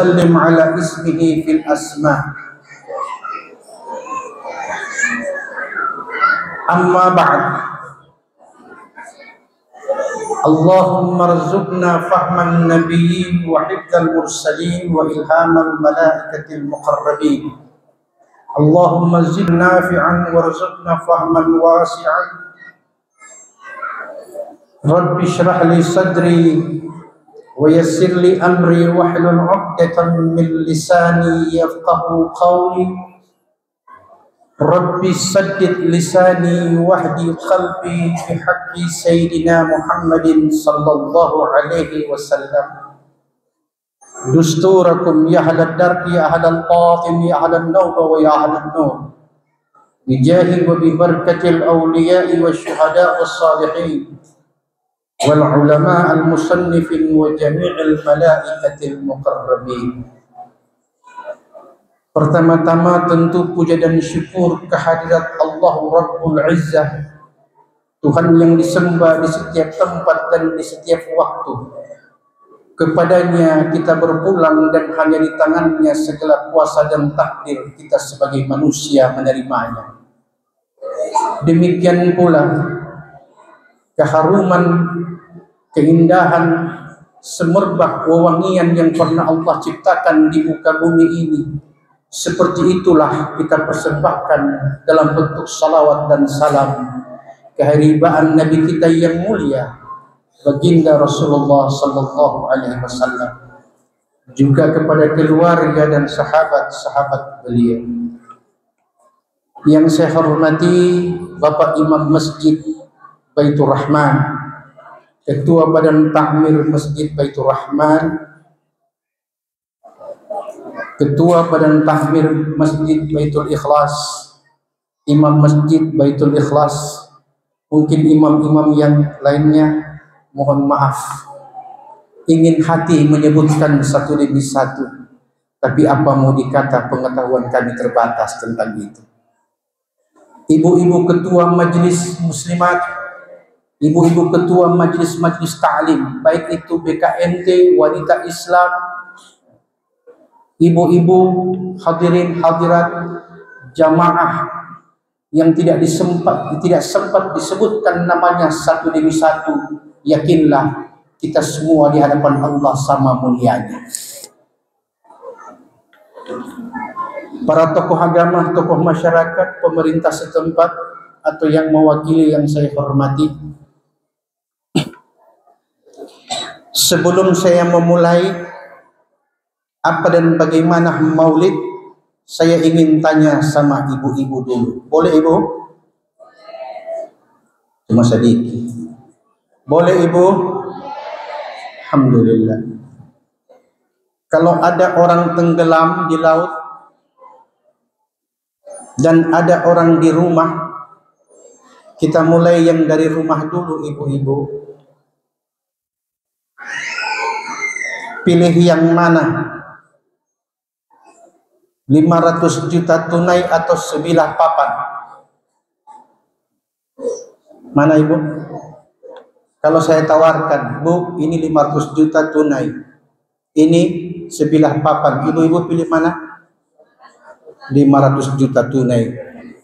وسلم على اسمه في الأسماء. أما بعد، اللهم ارزقنا فهم النبيين وحفظ المرسلين وإلهام الملائكة المقربين. اللهم زدنا نافعا وارزقنا فهما واسعا. رب اشرح لي صدري ويسر لي أمري واحلل عقدة من لساني يفقه قولي. ربي سدد لساني واهدي قلبي بحق سيدنا محمد صلى الله عليه وسلم. دستوركم يا أهل الدرب يا أهل الباطن يا أهل النوبة ويا أهل النور، بجاه وببركة الأولياء والشهداء والصالحين والعلماء المصنفين وجميع الملائكة المقربين. Pertama-tama tentu puja dan syukur kehadirat Allah Rabbul Izzah, Tuhan yang disembah di setiap tempat dan di setiap waktu. Kepadanya kita berpulang dan hanya di tangannya segala kuasa dan takdir kita sebagai manusia menerimanya. Demikian pula keharuman, keindahan, semerbak wewangian yang pernah Allah ciptakan di muka bumi ini, seperti itulah kita persembahkan dalam bentuk salawat dan salam keharibaan Nabi kita yang mulia, baginda Rasulullah sallallahu alaihi wasallam, juga kepada keluarga dan sahabat-sahabat beliau. Yang saya hormati Bapak Imam Masjid Baitur Rahman, Ketua Badan Takmir Masjid Baitur Rahman, Ketua Badan Takmir Masjid Baitul Ikhlas, Imam Masjid Baitul Ikhlas, mungkin imam-imam yang lainnya, mohon maaf, ingin hati menyebutkan satu demi satu, tapi apa mau dikata, pengetahuan kami terbatas tentang itu. Ibu-ibu ketua majelis muslimat, ibu-ibu ketua majelis-majelis ta'lim, baik itu BKMT, wanita Islam, ibu-ibu hadirin hadirat jamaah yang tidak sempat disebutkan namanya satu demi satu, yakinlah kita semua di hadapan Allah sama mulianya. Para tokoh agama, tokoh masyarakat, pemerintah setempat atau yang mewakili yang saya hormati, sebelum saya memulai apa dan bagaimana maulid, saya ingin tanya sama ibu-ibu dulu. Boleh ibu? Cuma sedikit. Boleh ibu? Alhamdulillah. Kalau ada orang tenggelam di laut dan ada orang di rumah, kita mulai yang dari rumah dulu ibu-ibu. Pilih yang mana? 500 juta tunai atau sebilah papan? Mana ibu? Kalau saya tawarkan, Bu, ini 500 juta tunai, ini sebilah papan, ibu-ibu pilih mana? 500 juta tunai.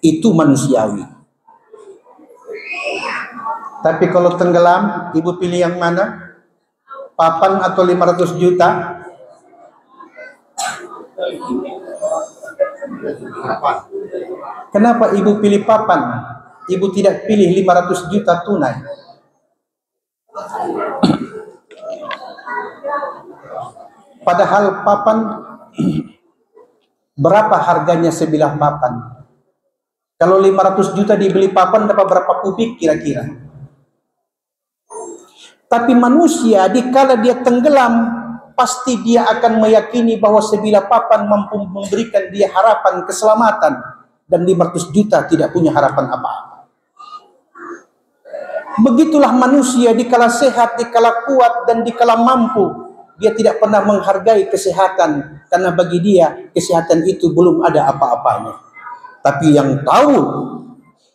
Itu manusiawi. Tapi kalau tenggelam, ibu pilih yang mana? Papan atau 500 juta? Kenapa ibu pilih papan? Ibu tidak pilih 500 juta tunai. Padahal papan, berapa harganya sebilah papan? Kalau 500 juta dibeli papan, dapat berapa kubik kira-kira? Tapi manusia dikala dia tenggelam, pasti dia akan meyakini bahwa sebilah papan mampu memberikan dia harapan keselamatan, dan 500 juta tidak punya harapan apa-apa. Begitulah manusia dikala sehat, dikala kuat, dan dikala mampu, dia tidak pernah menghargai kesehatan, karena bagi dia kesehatan itu belum ada apa-apanya. Tapi yang tahu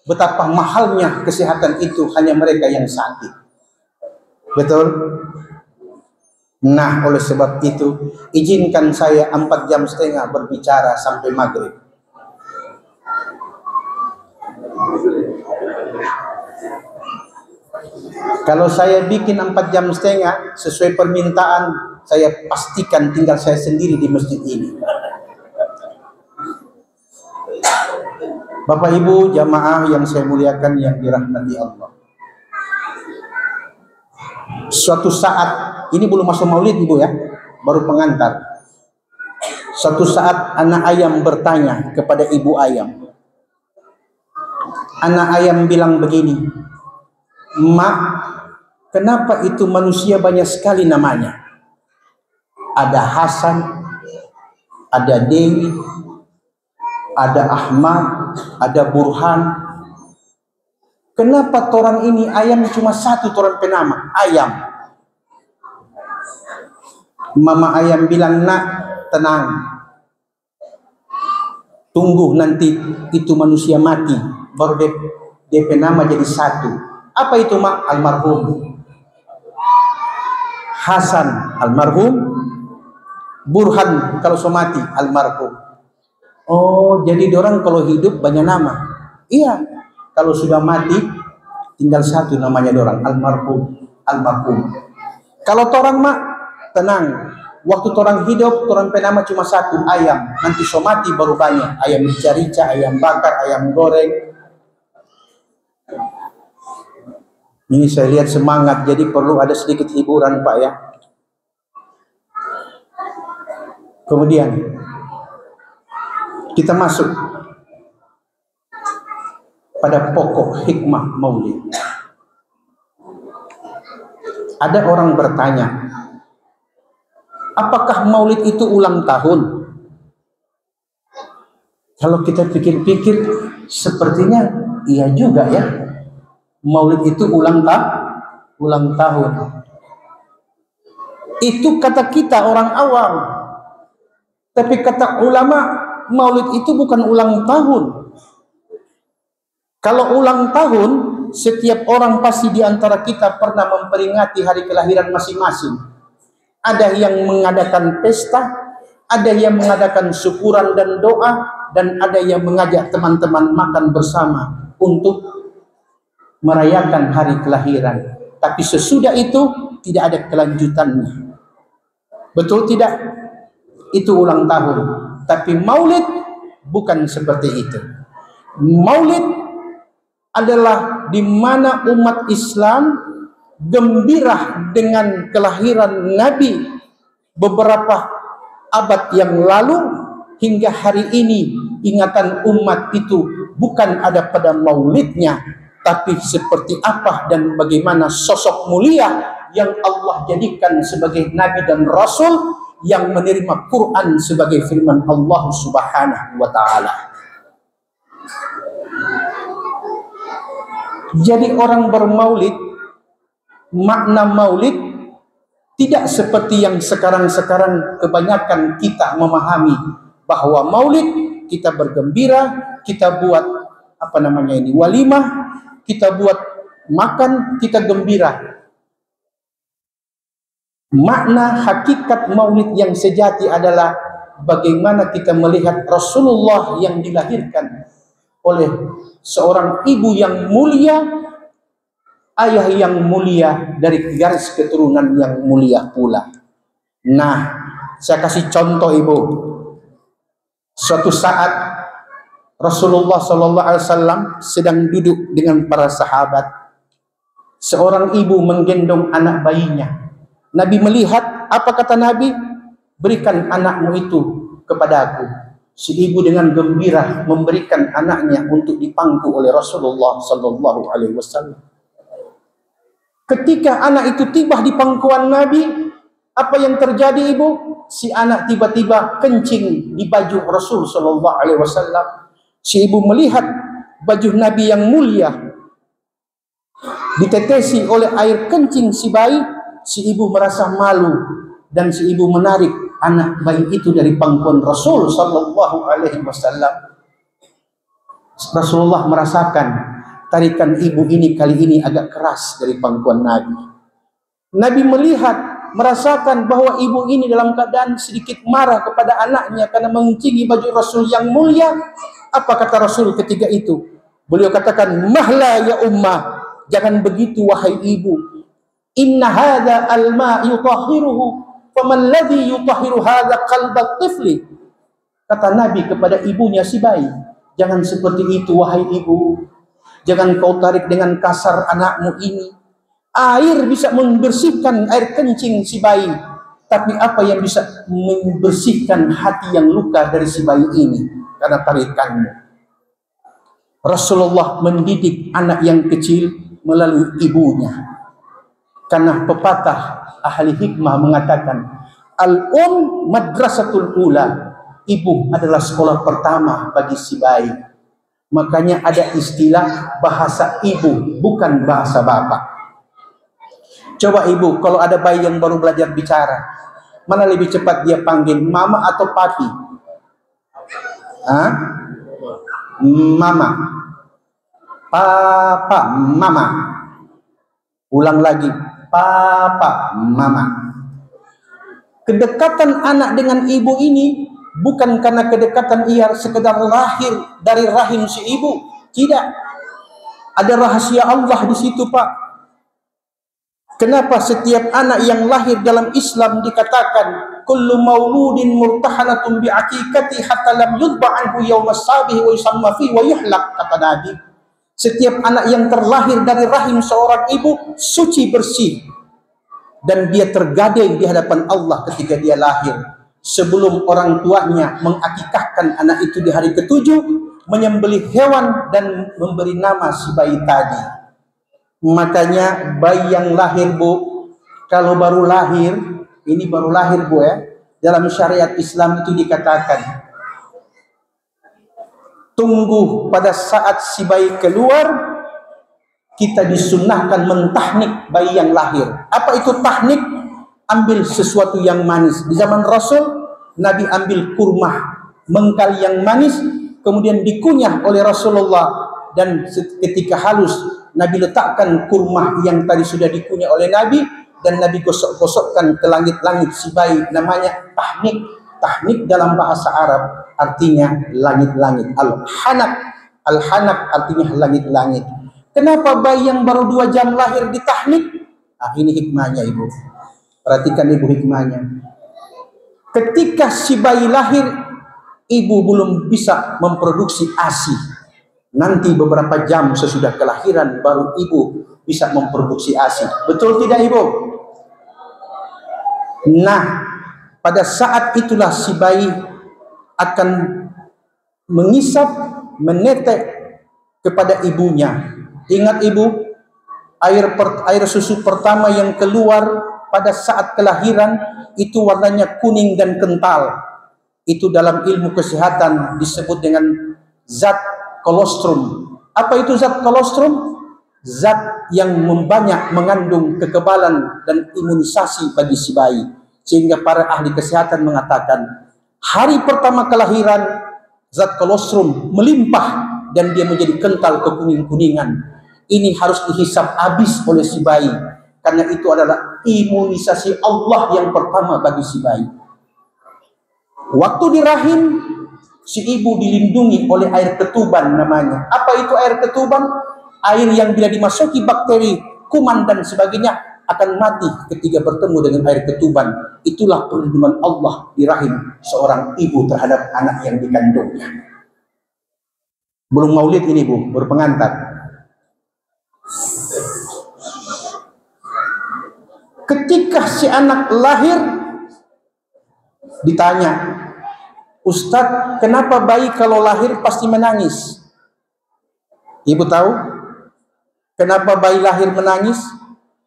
betapa mahalnya kesehatan itu hanya mereka yang sakit. Betul? Nah, oleh sebab itu, izinkan saya 4,5 jam berbicara sampai maghrib. Kalau saya bikin 4,5 jam sesuai permintaan, saya pastikan tinggal saya sendiri di masjid ini. Bapak Ibu jamaah yang saya muliakan, yang dirahmati Allah. Suatu saat, ini belum masuk maulid Ibu ya, baru pengantar. Suatu saat anak ayam bertanya kepada ibu ayam. Anak ayam bilang begini, "Mak, kenapa itu manusia banyak sekali namanya? Ada Hasan, ada Dewi, ada Ahmad, ada Burhan. Kenapa torang ini ayam cuma satu torang penama, ayam?" Mama ayam bilang, "Nak, tenang. Tunggu nanti itu manusia mati, baru DP nama jadi satu." Apa itu, Mak? Almarhum Hasan, almarhum Burhan kalau somati, almarhum. Oh, jadi dorang kalau hidup banyak nama. Iya, kalau sudah mati tinggal satu namanya dorang, almarhum. Kalau torang, Mak, tenang. Waktu torang hidup, torang penama cuma satu, ayam. Nanti somati baru banyak. Ayam rica-rica, ayam bakar, ayam goreng. Ini saya lihat semangat, jadi perlu ada sedikit hiburan, Pak ya. Kemudian kita masuk pada pokok hikmah maulid. Ada orang bertanya, apakah maulid itu ulang tahun? Kalau kita pikir-pikir, sepertinya iya juga ya. Maulid itu ulang tahun. Itu kata kita orang awam. Tapi kata ulama, maulid itu bukan ulang tahun. Kalau ulang tahun, setiap orang pasti di antara kita pernah memperingati hari kelahiran masing-masing. Ada yang mengadakan pesta, ada yang mengadakan syukuran dan doa, dan ada yang mengajak teman-teman makan bersama untuk merayakan hari kelahiran. Tapi sesudah itu tidak ada kelanjutannya. Betul tidak? Itu ulang tahun. Tapi maulid bukan seperti itu. Maulid adalah di mana umat Islam gembira dengan kelahiran Nabi beberapa abad yang lalu hingga hari ini. Ingatan umat itu bukan ada pada maulidnya, tapi seperti apa dan bagaimana sosok mulia yang Allah jadikan sebagai Nabi dan Rasul, yang menerima Quran sebagai firman Allah Subhanahu wa ta'ala. Jadi orang bermaulid, makna maulid tidak seperti yang sekarang kebanyakan kita memahami bahwa maulid kita bergembira, kita buat walimah, kita buat makan, kita gembira. Makna hakikat maulid yang sejati adalah bagaimana kita melihat Rasulullah yang dilahirkan oleh seorang ibu yang mulia, ayah yang mulia, dari garis keturunan yang mulia pula. Nah, saya kasih contoh Ibu. Suatu saat Rasulullah SAW sedang duduk dengan para sahabat. Seorang ibu menggendong anak bayinya. Nabi melihat, apa kata Nabi? Berikan anakmu itu kepadaku. Si ibu dengan gembira memberikan anaknya untuk dipangku oleh Rasulullah SAW. Ketika anak itu tiba di pangkuan Nabi, apa yang terjadi Ibu? Si anak tiba-tiba kencing di baju Rasul SAW. Si ibu melihat baju Nabi yang mulia ditetesi oleh air kencing si bayi. Si ibu merasa malu dan si ibu menarik anak bayi itu dari pangkuan Rasul SAW. Rasulullah merasakan tarikan ibu ini kali ini agak keras dari pangkuan Nabi. Nabi melihat merasakan bahwa ibu ini dalam keadaan sedikit marah kepada anaknya karena menguncingi baju Rasul yang mulia. Apa kata Rasul ketika itu? Beliau katakan, mahla ya ummah, jangan begitu wahai ibu. Inna hadha alma yutahhiruhu, faman ladhi yutahhiru hadha qalbat tifli. Kata Nabi kepada ibunya si bayi, jangan seperti itu wahai ibu. Jangan kau tarik dengan kasar anakmu ini. Air bisa membersihkan air kencing si bayi, tapi apa yang bisa membersihkan hati yang luka dari si bayi ini? Karena tarikanmu. Rasulullah mendidik anak yang kecil melalui ibunya. Karena pepatah ahli hikmah mengatakan, al-um madrasatul ula. Ibu adalah sekolah pertama bagi si bayi. Makanya ada istilah bahasa ibu, bukan bahasa bapak. Coba ibu, kalau ada bayi yang baru belajar bicara, mana lebih cepat dia panggil mama atau papi? Hah? Mama. Papa, mama. Ulang lagi. Papa, mama. Kedekatan anak dengan ibu ini bukan karena kedekatan ia sekedar lahir dari rahim si ibu. Tidak. Ada rahasia Allah di situ, Pak. Kenapa setiap anak yang lahir dalam Islam dikatakan kullu mauludin murtahanatun bi'aqiqati hatta lam yudba anhu yawmas sabih wa yusamma fi wa yuhlaq, kata Nabi. Setiap anak yang terlahir dari rahim seorang ibu suci bersih dan dia tergadai di hadapan Allah ketika dia lahir. Sebelum orang tuanya mengakikahkan anak itu di hari ketujuh, menyembelih hewan dan memberi nama si bayi tadi. Makanya bayi yang lahir, Bu, kalau baru lahir, ini baru lahir, Bu, ya, dalam syariat Islam itu dikatakan tunggu pada saat si bayi keluar, kita disunnahkan mentahnik bayi yang lahir. Apa itu tahnik? Ambil sesuatu yang manis. Di zaman Rasul, Nabi ambil kurma mengkal yang manis, kemudian dikunyah oleh Rasulullah, dan ketika halus Nabi letakkan kurma yang tadi sudah dikunyah oleh Nabi, dan Nabi gosok-gosokkan ke langit-langit si bayi. Namanya tahnik. Tahnik dalam bahasa Arab artinya langit-langit. Al-hanak. Al-hanak artinya langit-langit. Kenapa bayi yang baru 2 jam lahir ditahnik? Nah, ini hikmahnya, Ibu. Perhatikan Ibu hikmahnya. Ketika si bayi lahir, ibu belum bisa memproduksi ASI. Nanti beberapa jam sesudah kelahiran baru ibu bisa memproduksi ASI. Betul tidak, Ibu? Nah, pada saat itulah si bayi akan mengisap, menetek kepada ibunya. Ingat, Ibu, air susu pertama yang keluar pada saat kelahiran itu warnanya kuning dan kental. Itu dalam ilmu kesehatan disebut dengan zat kolostrum. Apa itu zat kolostrum? Zat yang banyak mengandung kekebalan dan imunisasi bagi si bayi. Sehingga para ahli kesehatan mengatakan hari pertama kelahiran zat kolostrum melimpah dan dia menjadi kental kekuning-kuningan. Ini harus dihisap habis oleh si bayi, karena itu adalah imunisasi Allah yang pertama bagi si bayi. Waktu di rahim, si ibu dilindungi oleh air ketuban namanya. Apa itu air ketuban? Air yang bila dimasuki bakteri, kuman dan sebagainya akan mati ketika bertemu dengan air ketuban. Itulah perlindungan Allah di rahim seorang ibu terhadap anak yang dikandungnya. Belum maulid ini, Bu, berpengantar. Ketika si anak lahir, ditanya, Ustadz, kenapa bayi kalau lahir pasti menangis? Ibu tahu kenapa bayi lahir menangis?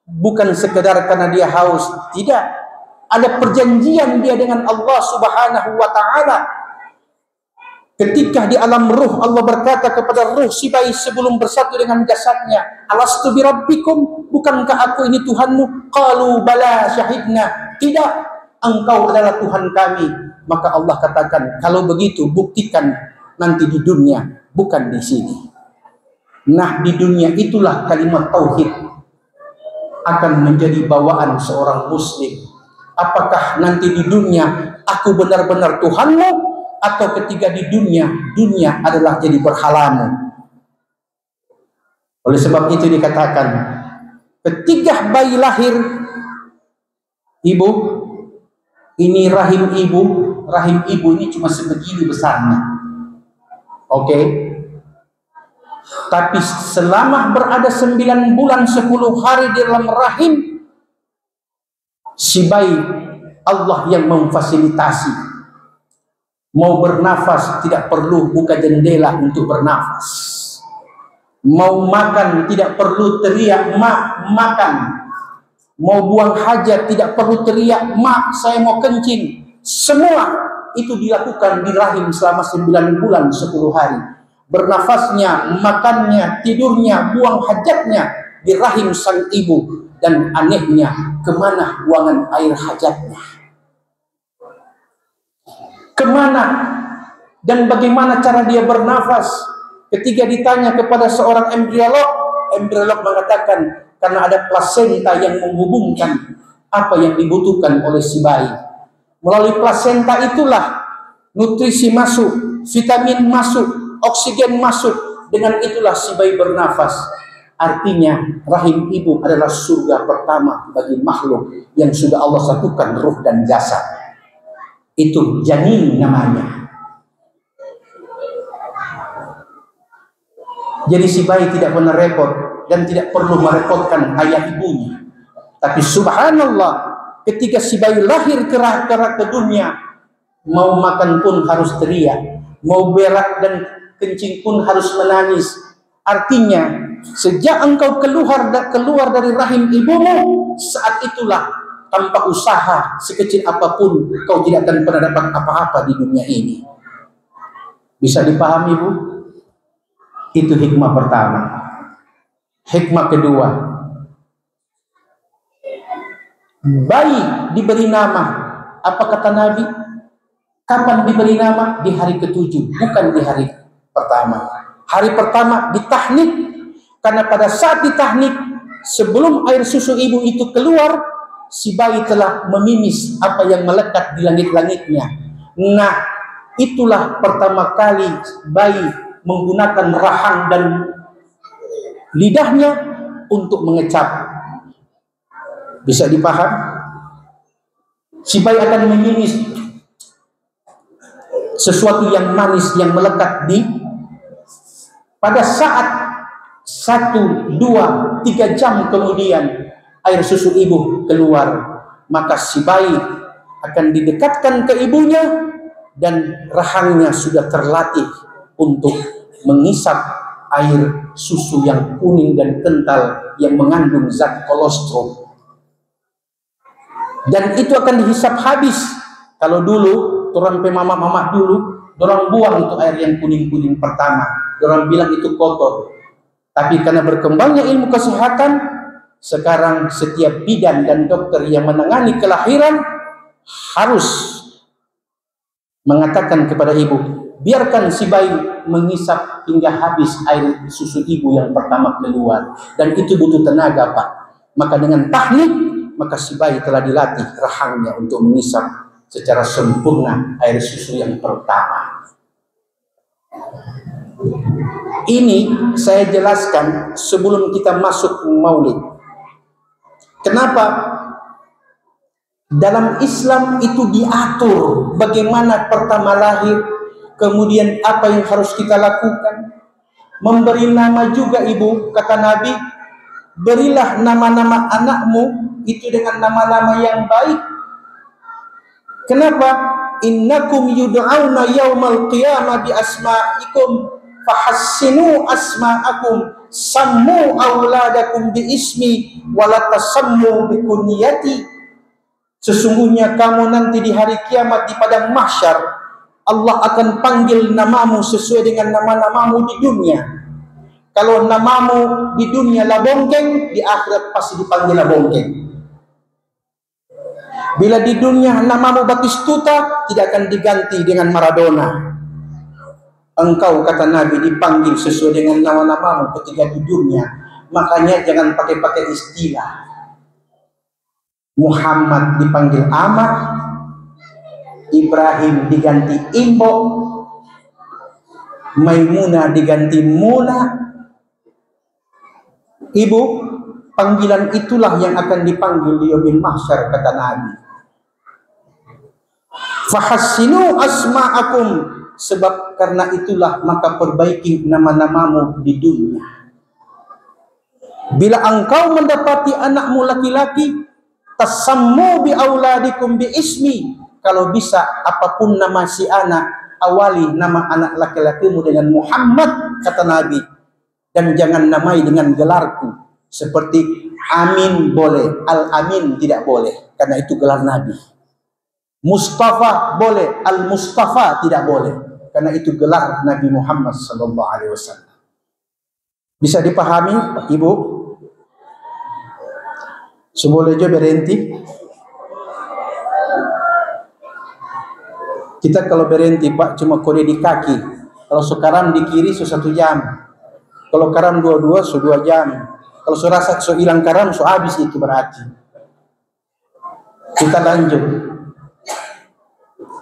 Bukan sekedar karena dia haus, tidak. Ada perjanjian dia dengan Allah Subhanahu wa Ta'ala. Ketika di alam ruh, Allah berkata kepada ruh si bayi sebelum bersatu dengan jasadnya, alastu birabbikum, bukankah aku ini Tuhanmu? Qalu bala syahidna, tidak, engkau adalah Tuhan kami. Maka Allah katakan, kalau begitu buktikan nanti di dunia, bukan di sini. Nah, di dunia itulah kalimat tauhid akan menjadi bawaan seorang muslim. Apakah nanti di dunia aku benar-benar Tuhanmu, atau ketika di dunia, dunia adalah jadi berhalamu. Oleh sebab itu dikatakan, ketika bayi lahir, ibu, ini rahim ibu ini cuma sebegini besarnya. Oke. Tapi selama berada 9 bulan 10 hari di dalam rahim, si bayi Allah yang memfasilitasi. Mau bernafas tidak perlu buka jendela untuk bernafas. Mau makan tidak perlu teriak mak makan. Mau buang hajat tidak perlu teriak mak saya mau kencing. Semua itu dilakukan di rahim selama 9 bulan 10 hari. Bernafasnya, makannya, tidurnya, buang hajatnya di rahim sang ibu. Dan anehnya, kemana buangan air hajatnya? Kemana dan bagaimana cara dia bernafas? Ketika ditanya kepada seorang embriolog mengatakan karena ada plasenta yang menghubungkan apa yang dibutuhkan oleh si bayi. Melalui plasenta itulah nutrisi masuk, vitamin masuk, oksigen masuk. Dengan itulah si bayi bernafas. Artinya rahim ibu adalah surga pertama bagi makhluk yang sudah Allah satukan ruh dan jasad. Itu janin namanya. Jadi si bayi tidak pernah repot dan tidak perlu merepotkan ayah ibunya. Tapi subhanallah, ketika si bayi lahir ke dunia, mau makan pun harus teriak, mau berak dan kencing pun harus menangis. Artinya sejak engkau keluar dari rahim ibumu, saat itulah tanpa usaha sekecil apapun kau tidak akan pernah dapat apa-apa di dunia ini. Bisa dipahami, Bu? Itu hikmah pertama. Hikmah kedua, bayi diberi nama. Apa kata Nabi? Kapan diberi nama? Di hari ke-7, bukan di hari pertama. Hari pertama ditahnik, karena pada saat ditahnik, sebelum air susu ibu itu keluar, si bayi telah memimis apa yang melekat di langit-langitnya. Nah, itulah pertama kali bayi menggunakan rahang dan lidahnya untuk mengecap. Bisa dipaham? Si bayi akan memimis sesuatu yang manis yang melekat di pada saat 1, 2, 3 jam kemudian air susu ibu keluar, maka si bayi akan didekatkan ke ibunya dan rahangnya sudah terlatih untuk mengisap air susu yang kuning dan kental yang mengandung zat kolostrum. Dan itu akan dihisap habis. Kalau dulu, orang mama dulu, orang buang itu air yang kuning-kuning pertama. Orang bilang itu kotor. Tapi karena berkembangnya ilmu kesehatan, sekarang setiap bidan dan dokter yang menangani kelahiran harus mengatakan kepada ibu, biarkan si bayi mengisap hingga habis air susu ibu yang pertama keluar. Dan itu butuh tenaga, Pak. Maka dengan tahnik, maka si bayi telah dilatih rahangnya untuk mengisap secara sempurna air susu yang pertama. Ini saya jelaskan sebelum kita masuk maulid. Kenapa? Dalam Islam itu diatur bagaimana pertama lahir, kemudian apa yang harus kita lakukan. Memberi nama juga ibu, kata Nabi, berilah nama-nama anakmu itu dengan nama-nama yang baik. Kenapa? Innakum yud'auna yaumal qiyamah bi asma'ikum fahassinu asma'akum sammu auladakum bi ismi walatasammu bi kunyati. Sesungguhnya kamu nanti di hari kiamat di padang mahsyar, Allah akan panggil namamu sesuai dengan nama-namamu di dunia. Kalau namamu di dunia Labongkeng, di akhirat pasti dipanggil Labongkeng. Bila di dunia namamu Batistuta, tidak akan diganti dengan Maradona. Engkau, kata Nabi, dipanggil sesuai dengan nama-namamu ketika di dunia. Makanya jangan pakai-pakai istilah. Muhammad dipanggil Ahmad, Ibrahim diganti Imbo, Maimunah diganti Muna. Ibu, panggilan itulah yang akan dipanggil di yaumil mahsyar, kata Nabi. Fahassinu asma'akum, sebab karena itulah maka perbaiki nama-namamu di dunia. Bila engkau mendapati anakmu laki-laki, tasammu bi auladikum bi ismi, kalau bisa apapun nama si anak, awali nama anak laki-lakimu dengan Muhammad, kata Nabi, dan jangan namai dengan gelarku. Seperti Amin boleh, Al-Amin tidak boleh, karena itu gelar Nabi. Mustafa boleh, Al-Mustafa tidak boleh, karena itu gelar Nabi Muhammad sallallahu alaihi wasallam. Bisa dipahami, Ibu? Seboleh jo berhenti. Kita kalau berhenti, Pak, cuma kode di kaki. Kalau sekarang di kiri 1 jam. Kalau karam 22 2 jam. Kalau rasa hilang karam habis, itu berarti. Kita lanjut.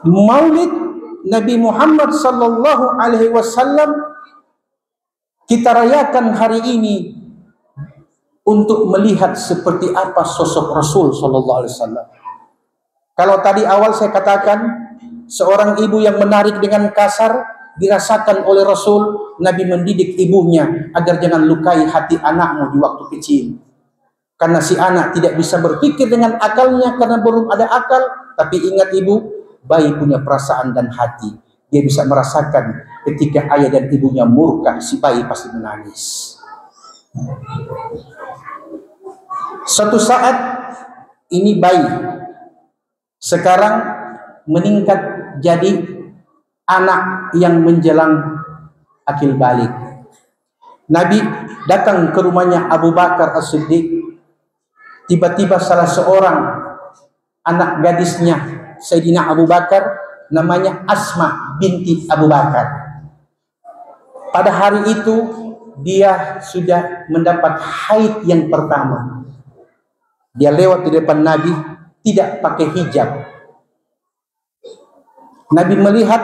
Maulid Nabi Muhammad sallallahu alaihi wasallam kita rayakan hari ini untuk melihat seperti apa sosok Rasul sallallahu alaihi wasallam. Kalau tadi awal saya katakan seorang ibu yang menarik dengan kasar dirasakan oleh Rasul, Nabi mendidik ibunya agar jangan lukai hati anakmu di waktu kecil. Karena si anak tidak bisa berpikir dengan akalnya karena belum ada akal, tapi ingat ibu, bayi punya perasaan dan hati. Dia bisa merasakan ketika ayah dan ibunya murka, si bayi pasti menangis. Suatu saat ini bayi sekarang meningkat jadi anak yang menjelang akil balik. Nabi datang ke rumahnya Abu Bakar As-Siddiq. Tiba-tiba salah seorang anak gadisnya Sayyidina Abu Bakar, namanya Asma binti Abu Bakar. Pada hari itu dia sudah mendapat haid yang pertama. Dia lewat di depan Nabi tidak pakai hijab. Nabi melihat,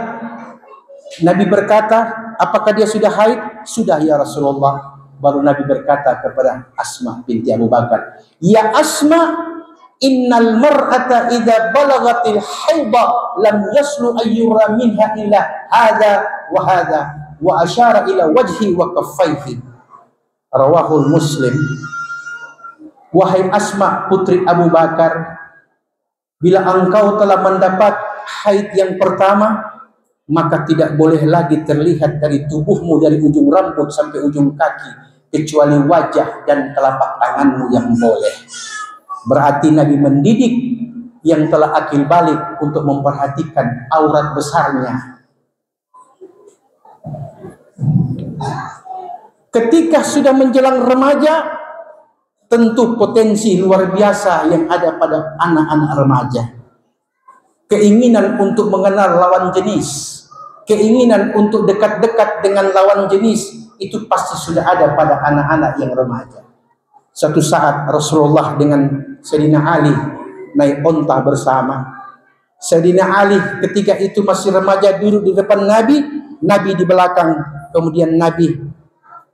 Nabi berkata, apakah dia sudah haid? Sudah ya Rasulullah. Baru Nabi berkata kepada Asma binti Abu Bakar, ya Asma, innal mar'ata idza balagatil haidha lam yaslu ayyura minha illa hadha wa asyara ila wajhi wa kaffaihi. Rawahul Muslim. Wahai Asma putri Abu Bakar, bila engkau telah mendapat haid yang pertama, maka tidak boleh lagi terlihat dari tubuhmu dari ujung rambut sampai ujung kaki kecuali wajah dan telapak tanganmu yang boleh. Berarti Nabi mendidik yang telah akil balik untuk memperhatikan aurat besarnya. Ketika sudah menjelang remaja, tentu potensi luar biasa yang ada pada anak-anak remaja. Keinginan untuk mengenal lawan jenis, keinginan untuk dekat-dekat dengan lawan jenis, itu pasti sudah ada pada anak-anak yang remaja. Suatu saat Rasulullah dengan Sayyidina Ali naik onta bersama. Sayyidina Ali ketika itu masih remaja duduk di depan Nabi, Nabi di belakang, kemudian Nabi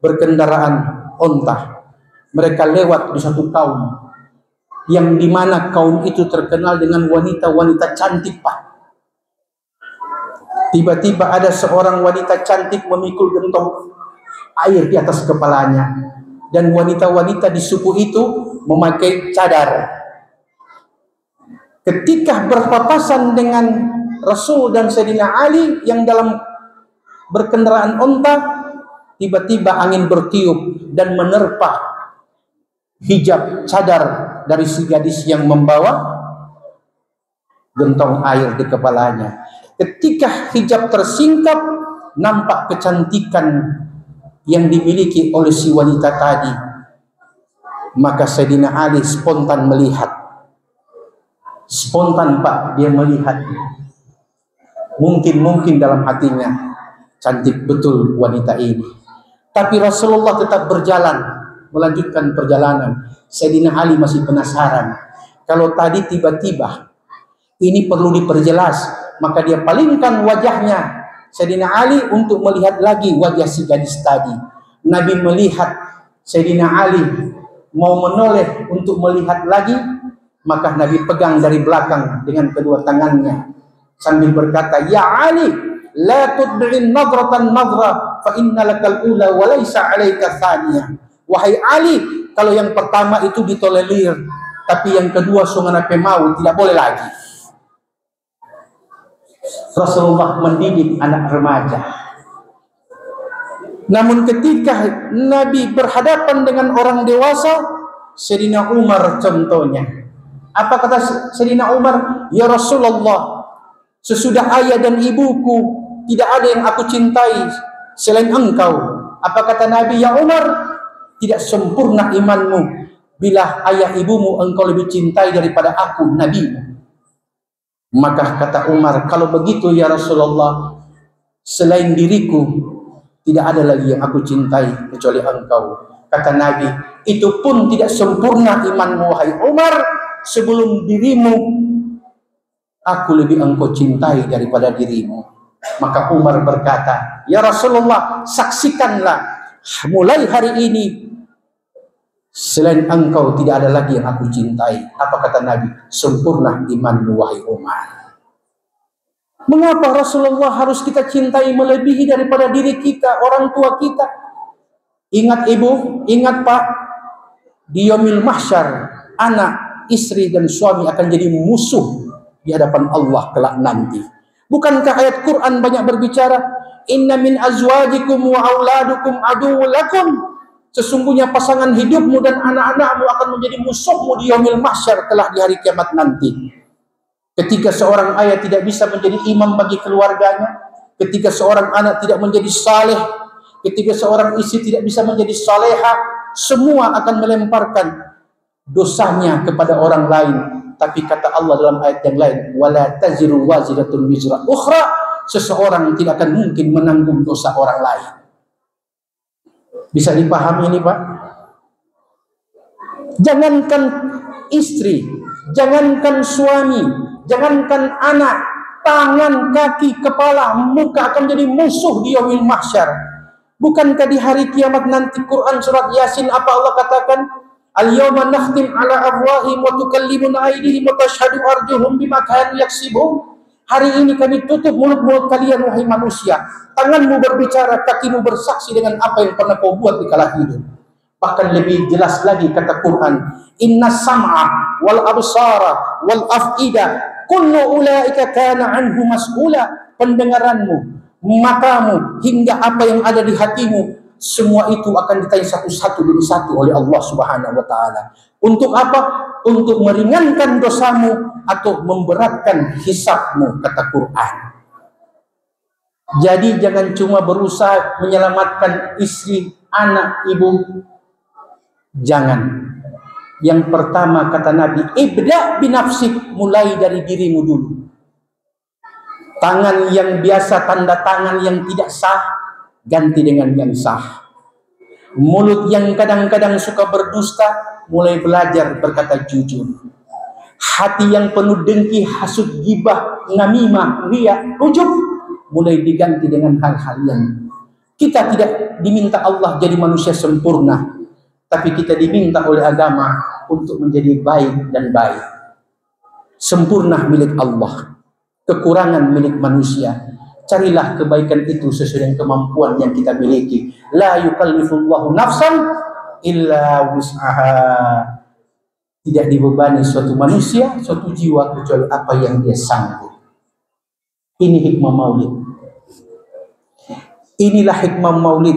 berkendaraan onta. Mereka lewat di satu kaum yang dimana kaum itu terkenal dengan wanita-wanita cantik, Pak. Tiba-tiba ada seorang wanita cantik memikul gentong air di atas kepalanya, dan wanita-wanita di suku itu memakai cadar. Ketika berpapasan dengan Rasul dan Sayyidina Ali yang dalam berkendaraan onta, tiba-tiba angin bertiup dan menerpa hijab cadar dari si gadis yang membawa gentong air di kepalanya. Ketika hijab tersingkap, nampak kecantikan yang dimiliki oleh si wanita tadi. Maka Sayyidina Ali spontan melihat. Spontan, Pak, dia melihat. Mungkin dalam hatinya, cantik betul wanita ini. Tapi Rasulullah tetap berjalan, melanjutkan perjalanan. Sayyidina Ali masih penasaran. Kalau tadi tiba-tiba, ini perlu diperjelas, maka dia palingkan wajahnya Sayyidina Ali untuk melihat lagi wajah si gadis tadi. Nabi melihat Sayyidina Ali mau menoleh untuk melihat lagi, maka Nabi pegang dari belakang dengan kedua tangannya sambil berkata, "Ya Ali, la tud'in nadratan nadra fa inna lakal ula wa laysa 'alaika tsaniyah." Wahai Ali, kalau yang pertama itu ditolerir, tapi yang kedua sungan apa mau, tidak boleh lagi. Rasulullah mendidik anak remaja. Namun ketika Nabi berhadapan dengan orang dewasa, Sayyidina Umar contohnya. Apa kata Sayyidina Umar? "Ya Rasulullah, sesudah ayah dan ibuku tidak ada yang aku cintai selain engkau." Apa kata Nabi? "Ya Umar, tidak sempurna imanmu bila ayah ibumu engkau lebih cintai daripada aku, Nabi." Maka kata Umar, "Kalau begitu ya Rasulullah, selain diriku tidak ada lagi yang aku cintai kecuali engkau." Kata Nabi, "Itu pun tidak sempurna imanmu wahai Umar, sebelum dirimu aku lebih engkau cintai daripada dirimu." Maka Umar berkata, "Ya Rasulullah, saksikanlah mulai hari ini selain engkau tidak ada lagi yang aku cintai." Apa kata Nabi? "Sempurna imanmu wahai Umar." Mengapa Rasulullah harus kita cintai melebihi daripada diri kita, orang tua kita? Ingat ibu, ingat pak, di yaumil mahsyar, anak, istri dan suami akan jadi musuh di hadapan Allah kelak nanti. Bukankah ayat Quran banyak berbicara, "Inna min azwajikum wa auladukum aduwwun lakum." Sesungguhnya pasangan hidupmu dan anak-anakmu akan menjadi musuhmu di yaumil mahsyar kelak di hari kiamat nanti. Ketika seorang ayah tidak bisa menjadi imam bagi keluarganya, ketika seorang anak tidak menjadi saleh, ketika seorang istri tidak bisa menjadi saleha, semua akan melemparkan dosanya kepada orang lain. Tapi kata Allah dalam ayat yang lain, "Wala taziru waziratun wizra ukhra." Seseorang tidak akan mungkin menanggung dosa orang lain. Bisa dipahami ini, Pak? Jangankan istri, jangankan suami, jangankan anak, tangan, kaki, kepala, muka akan jadi musuh di yaumil mahsyar. Bukankah di hari kiamat nanti Quran surat Yasin apa Allah katakan? "Al-yawma nakhtim ala afwahihim wa tukallimuna aydihim wa tashhadu arjuhum bima kanu yaksibun." Hari ini kami tutup mulut-mulut kalian wahai manusia. Tanganmu berbicara, kakimu bersaksi dengan apa yang pernah kau buat di kala hidup. Bahkan lebih jelas lagi kata Quran, "Inna sam'a wal absara wal af'ida kullu ulaika kana anhu mas'ula." Pendengaranmu, matamu, hingga apa yang ada di hatimu, semua itu akan ditanya satu-satu demi satu oleh Allah Subhanahu wa taala. Untuk apa? Untuk meringankan dosamu atau memberatkan hisabmu, kata Quran. Jadi jangan cuma berusaha menyelamatkan istri, anak, ibu. Jangan. Yang pertama kata Nabi, ibda binafsik, mulai dari dirimu dulu. Tangan yang biasa, tanda tangan yang tidak sah, ganti dengan yang sah. Mulut yang kadang-kadang suka berdusta, mulai belajar berkata jujur. Hati yang penuh dengki, hasud, gibah, namimah, riya, ujub, mulai diganti dengan hal-hal yang kita tidak diminta Allah jadi manusia sempurna, tapi kita diminta oleh agama untuk menjadi baik dan baik. Sempurna milik Allah, kekurangan milik manusia. Carilah kebaikan itu sesuai dengan kemampuan yang kita miliki. La yukallifullahu nafsan illa wus'aha. Tidak dibebani suatu manusia, suatu jiwa kecuali apa yang dia sanggup. Ini hikmah maulid. Inilah hikmah maulid.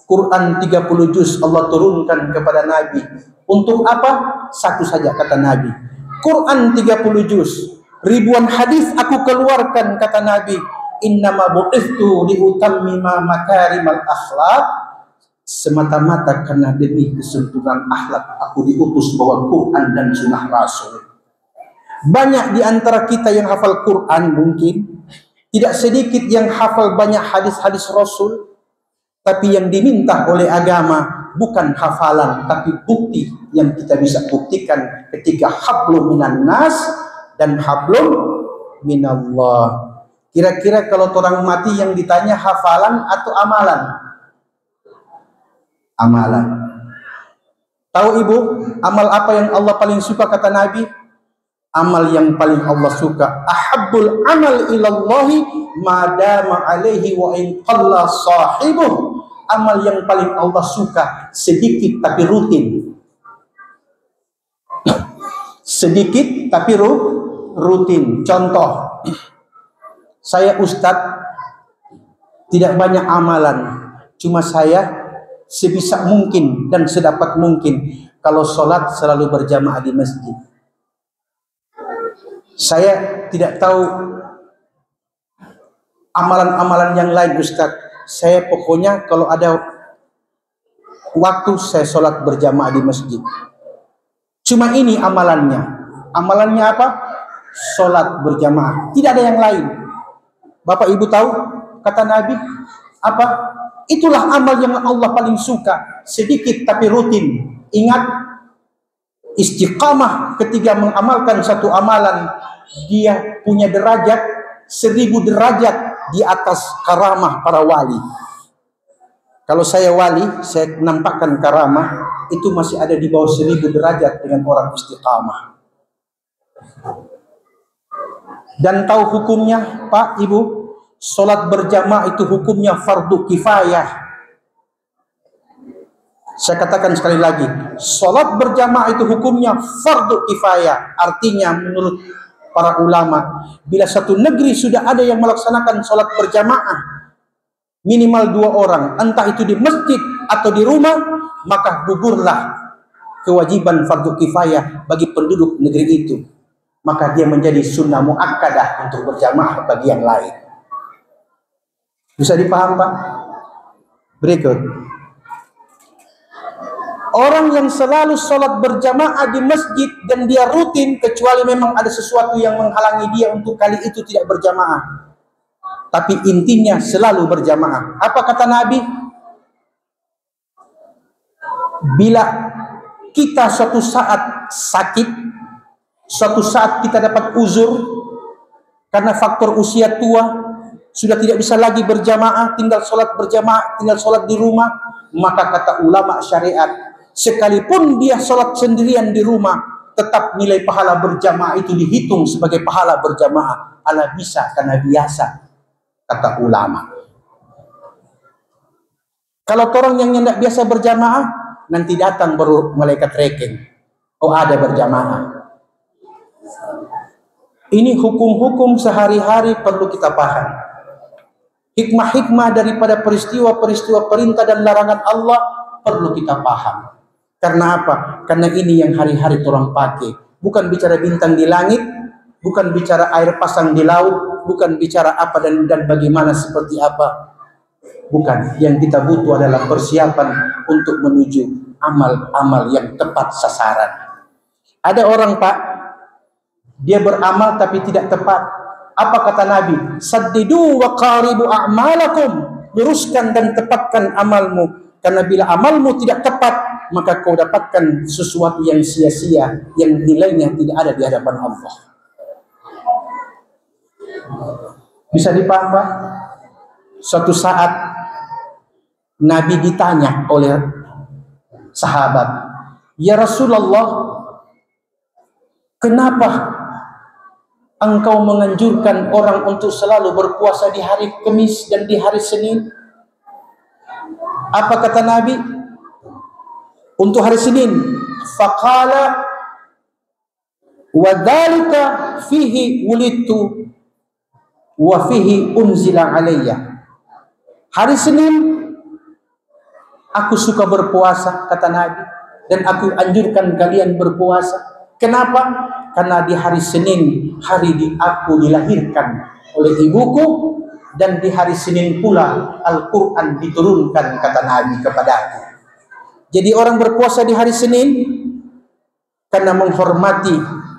Quran 30 juz Allah turunkan kepada Nabi. Untuk apa? Satu saja kata Nabi. Quran 30 juz. Ribuan hadis aku keluarkan kata Nabi. Innama bu'ithtu liutammima makarimal akhlak. Semata-mata karena demi kesempurnaan akhlak aku diutus bawa Quran dan sunnah Rasul. Banyak di antara kita yang hafal Quran mungkin, tidak sedikit yang hafal banyak hadis-hadis Rasul, tapi yang diminta oleh agama bukan hafalan, tapi bukti yang kita bisa buktikan ketika hablum minan nas dan hablum minallah. Kira-kira kalau orang mati yang ditanya hafalan atau amalan? Amalan. Tahu ibu, amal apa yang Allah paling suka kata Nabi? Amal yang paling Allah suka. Ahabbul amal ilallahi madama alaihi wa in qalla sahibuh. Amal yang paling Allah suka sedikit tapi rutin. Sedikit tapi rutin. Contoh, saya ustadz tidak banyak amalan, cuma saya sebisa mungkin dan sedapat mungkin kalau sholat selalu berjamaah di masjid. Saya tidak tahu amalan-amalan yang lain ustadz. Saya pokoknya kalau ada waktu saya sholat berjamaah di masjid. Cuma ini amalannya. Amalannya apa? Sholat berjamaah. Tidak ada yang lain. Bapak ibu tahu kata Nabi apa? Itulah amal yang Allah paling suka. Sedikit tapi rutin. Ingat, istiqamah ketika mengamalkan satu amalan, dia punya derajat 1000 derajat di atas karamah para wali. Kalau saya wali, saya nampakkan karamah, itu masih ada di bawah 1000 derajat dengan orang istiqamah. Dan tahu hukumnya Pak Ibu? Sholat berjamaah itu hukumnya fardu kifayah. Saya katakan sekali lagi, sholat berjamaah itu hukumnya fardu kifayah. Artinya menurut para ulama, bila satu negeri sudah ada yang melaksanakan sholat berjamaah minimal 2 orang, entah itu di masjid atau di rumah, maka gugurlah kewajiban fardu kifayah bagi penduduk negeri itu. Maka dia menjadi sunnah muakkadah untuk berjamaah bagi yang lain. Bisa dipaham Pak? Berikut. Orang yang selalu sholat berjamaah di masjid dan dia rutin, kecuali memang ada sesuatu yang menghalangi dia untuk kali itu tidak berjamaah. Tapi intinya selalu berjamaah. Apa kata Nabi? Bila kita suatu saat sakit, suatu saat kita dapat uzur karena faktor usia tua, sudah tidak bisa lagi berjamaah, tinggal sholat berjamaah, tinggal sholat di rumah, maka kata ulama syariat, sekalipun dia sholat sendirian di rumah, tetap nilai pahala berjamaah itu dihitung sebagai pahala berjamaah. Ala bisa karena biasa, kata ulama. Kalau orang yang tidak biasa berjamaah, nanti datang baru malaikat ranking. Oh ada berjamaah. Ini hukum-hukum sehari-hari perlu kita paham. Hikmah-hikmah daripada peristiwa-peristiwa perintah dan larangan Allah perlu kita paham. Karena apa? Karena ini yang hari-hari orang pakai. Bukan bicara bintang di langit, bukan bicara air pasang di laut, bukan bicara apa dan bagaimana seperti apa. Bukan. Yang kita butuh adalah persiapan untuk menuju amal-amal yang tepat sasaran. Ada orang Pak, dia beramal tapi tidak tepat. Apa kata Nabi? Saddidu wa qaribu a'malakum. Luruskan dan tepatkan amalmu. Karena bila amalmu tidak tepat, maka kau dapatkan sesuatu yang sia-sia, yang nilainya tidak ada di hadapan Allah. Bisa dipaham Pak? Suatu saat Nabi ditanya oleh sahabat, "Ya Rasulullah, kenapa engkau menganjurkan orang untuk selalu berpuasa di hari Kamis dan di hari Senin?" Apa kata Nabi? Untuk hari Senin, faqala wa dzalika fihi wulidtu wa fihi unzila alayya. Hari Senin aku suka berpuasa, kata Nabi, dan aku anjurkan kalian berpuasa. Kenapa? Karena di hari Senin, hari aku dilahirkan oleh ibuku, dan di hari Senin pula Al-Quran diturunkan, kata Nabi kepadaku. Jadi orang berpuasa di hari Senin karena menghormati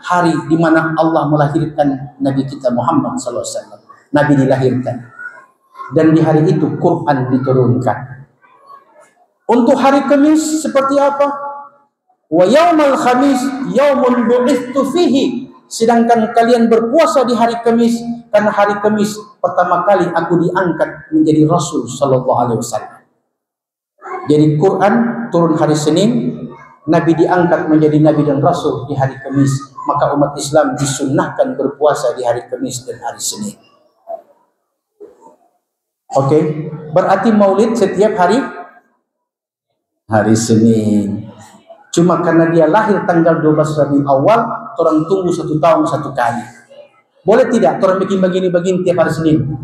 hari di mana Allah melahirkan Nabi kita Muhammad SAW. Nabi dilahirkan. Dan di hari itu Quran diturunkan. Untuk hari Kamis seperti apa? Wa yaumal khamis yaumun bu'ithu fihi. Sedangkan kalian berpuasa di hari Kamis karena hari Kamis pertama kali aku diangkat menjadi Rasul sallallahu alaihi wasallam. Jadi Quran turun hari Senin, Nabi diangkat menjadi Nabi dan Rasul di hari Kamis. Maka umat Islam disunnahkan berpuasa di hari Kamis dan hari Senin. Oke, berarti Maulid setiap hari Senin. Cuma karena dia lahir tanggal 12 Rabiul Awal, orang tunggu 1 tahun 1 kali. Boleh tidak orang bikin begini-begini tiap hari Senin?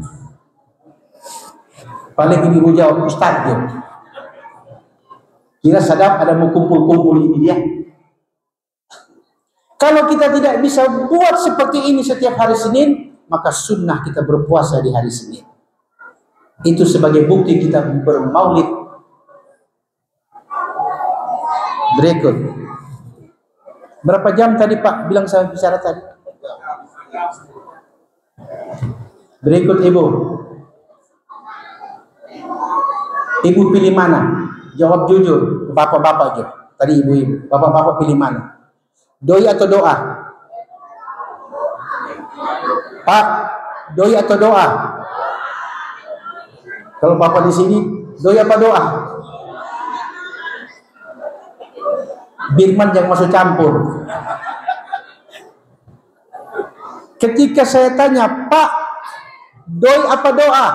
Paling ibu jawab, Ustaz dia. Kira sadap ada mau kumpul-kumpul ini dia. Kalau kita tidak bisa buat seperti ini setiap hari Senin, maka sunnah kita berpuasa di hari Senin. Itu sebagai bukti kita bermaulid. Berikut. Berapa jam tadi Pak bilang saya bicara tadi? Berikut Ibu. Ibu pilih mana? Jawab jujur. Bapak-bapak aja. Tadi ibu-ibu. Bapak-bapak pilih mana? Doi atau doa? Pak, doi atau doa? Kalau bapak di sini, doi apa doa? Birman yang masuk campur. Ketika saya tanya, Pak, doi apa doa?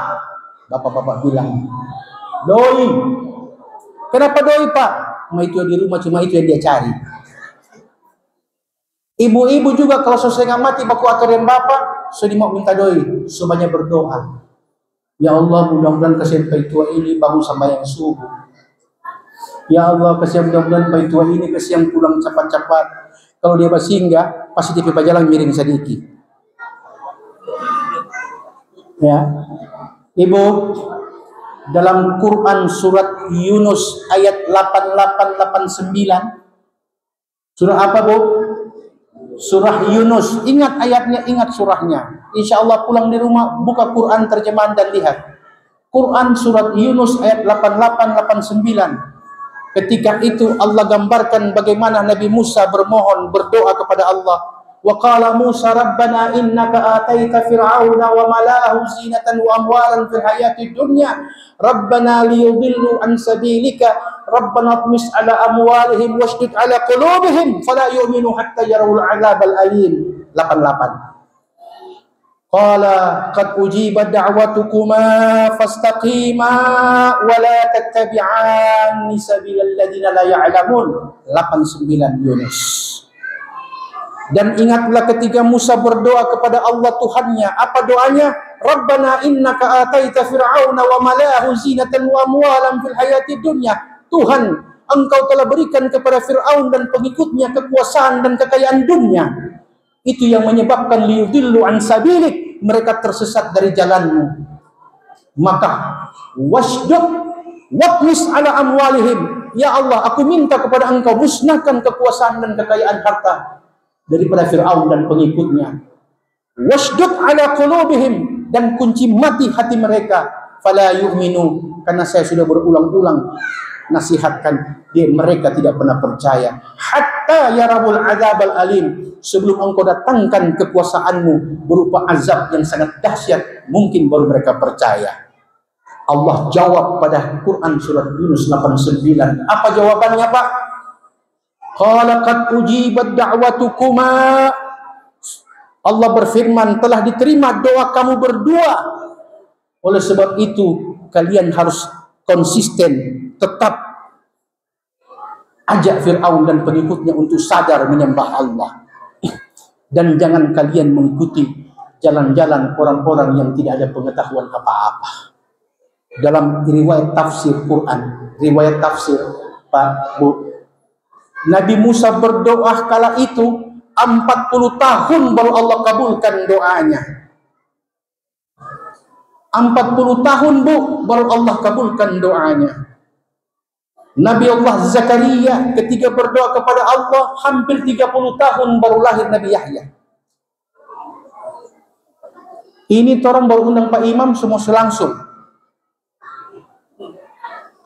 Bapak-bapak bilang, doi. Kenapa doi, Pak? Cuma itu di rumah, cuma itu yang dia cari. Ibu-ibu juga kalau selesai ngamati baku aturan bapak, sudah mau minta doi, semuanya berdoa. Ya Allah, mudah-mudahan kasihan pai tua ini bangun sembahyang subuh. Ya Allah, kasihan mudah-mudahan pai tua ini kasihan pulang cepat-cepat. Kalau dia bersinggah, pasti di pipa jalan miring sedikit. Ya, Ibu, dalam Quran surat Yunus ayat 8889. Surah apa, Bu? Surah Yunus. Ingat ayatnya, ingat surahnya. Insya Allah pulang di rumah, buka Quran terjemahan dan lihat. Quran surat Yunus ayat 8889. Ketika itu Allah gambarkan bagaimana Nabi Musa bermohon, berdoa kepada Allah. Wa qala Musa rabbana innaka ataita fir'auna wa mala'ahu zinatan wa amwalan fil hayatid dunya rabbana liyudillu an sabilika rabbana tmis ala amwalihim washdud ala qulubihim fala yu'minu hatta yarawul 'adzabal alim. 88. Qala qad ujibat da'watukuma fastaqima wa la tattabi'anni sabilal ladzina la ya'lamun. 89 Yunus. Dan ingatlah ketika Musa berdoa kepada Allah Tuhannya. Apa doanya? Rabbana innaka ataita fir'auna wa mala'ahu zinatan wa amwalan fil hayati dunya. Tuhan, engkau telah berikan kepada Fir'aun dan pengikutnya kekuasaan dan kekayaan dunia. Itu yang menyebabkan liyudillu an sabilik, mereka tersesat dari jalanmu. Maka washdud watmis ala amwalihim. Ya Allah, aku minta kepada engkau musnahkan kekuasaan dan kekayaan harta daripada Fir'aun dan pengikutnya. Washdud ala qulubihim, dan kunci mati hati mereka. Fala yu'minu, karena saya sudah berulang-ulang nasihatkan dia, mereka tidak pernah percaya. Hatta yarawul adzabal alim, sebelum engkau datangkan kekuasaanmu berupa azab yang sangat dahsyat, mungkin baru mereka percaya. Allah jawab pada Quran surat Yunus 89. Apa jawabannya, Pak? Qala qad ujibat da'watukuma. Allah berfirman, telah diterima doa kamu berdua. Oleh sebab itu kalian harus konsisten, tetap ajak Fir'aun dan pengikutnya untuk sadar menyembah Allah. Dan jangan kalian mengikuti jalan-jalan orang-orang yang tidak ada pengetahuan apa-apa. Dalam riwayat tafsir Quran, riwayat tafsir Pak Bu, Nabi Musa berdoa kala itu 40 tahun baru Allah kabulkan doanya. 40 tahun, Bu, baru Allah kabulkan doanya. Nabi Allah Zakaria ketika berdoa kepada Allah hampir 30 tahun baru lahir Nabi Yahya. Ini orang baru undang Pak Imam semua selangsung.